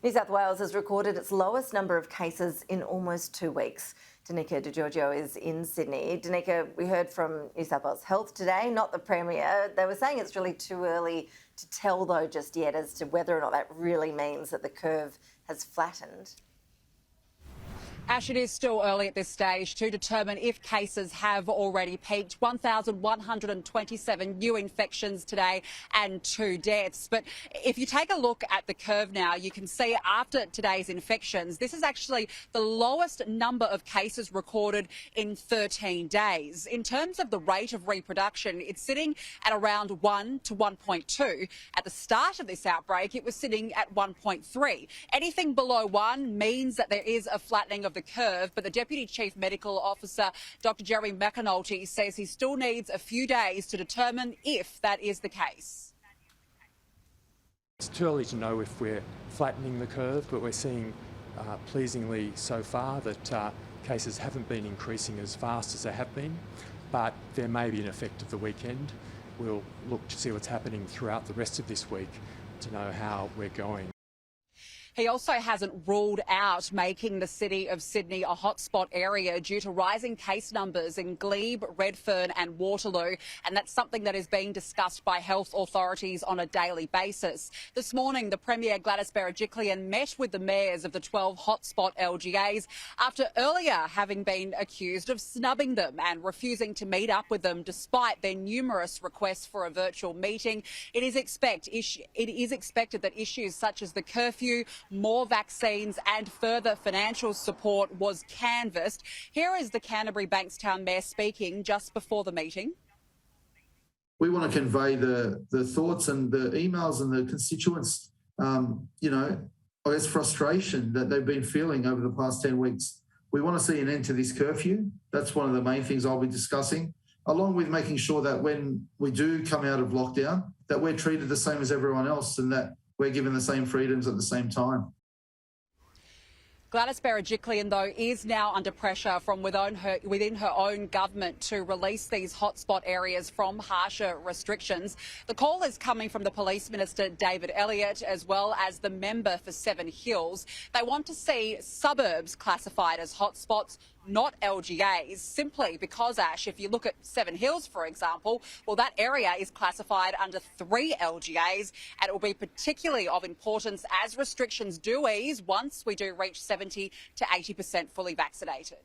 New South Wales has recorded its lowest number of cases in almost 2 weeks. Danica De Giorgio is in Sydney. Danica, we heard from New South Wales Health today, not the Premier. They were saying it's really too early to tell, though, just yet as to whether or not that really means that the curve has flattened. Ash, it is still early at this stage to determine if cases have already peaked. 1,127 new infections today and 2 deaths. But if you take a look at the curve now, you can see after today's infections, this is actually the lowest number of cases recorded in 13 days. In terms of the rate of reproduction, it's sitting at around 1 to 1.2. At the start of this outbreak, it was sitting at 1.3. Anything below 1 means that there is a flattening of the curve, but the Deputy Chief Medical Officer, Dr. Jerry McAnulty, says he still needs a few days to determine if that is the case. It's too early to know if we're flattening the curve, but we're seeing pleasingly so far that cases haven't been increasing as fast as they have been, but there may be an effect of the weekend. We'll look to see what's happening throughout the rest of this week to know how we're going. He also hasn't ruled out making the city of Sydney a hotspot area due to rising case numbers in Glebe, Redfern and Waterloo, and that's something that is being discussed by health authorities on a daily basis. This morning, the Premier Gladys Berejiklian met with the mayors of the 12 hotspot LGAs after earlier having been accused of snubbing them and refusing to meet up with them despite their numerous requests for a virtual meeting. It is expected that issues such as the curfew, more vaccines and further financial support was canvassed. Here is the Canterbury Bankstown Mayor speaking just before the meeting. We want to convey the thoughts and the emails and the constituents, I guess frustration that they've been feeling over the past 10 weeks. We want to see an end to this curfew. That's one of the main things I'll be discussing, along with making sure that when we do come out of lockdown, that we're treated the same as everyone else and that we're given the same freedoms at the same time. Gladys Berejiklian, though, is now under pressure from within her own government to release these hotspot areas from harsher restrictions. The call is coming from the Police Minister, David Elliott, as well as the member for Seven Hills. They want to see suburbs classified as hotspots, not LGAs, simply because, Ash, if you look at Seven Hills, for example, well, that area is classified under 3 LGAs, and it will be particularly of importance as restrictions do ease once we do reach 70 to 80% fully vaccinated.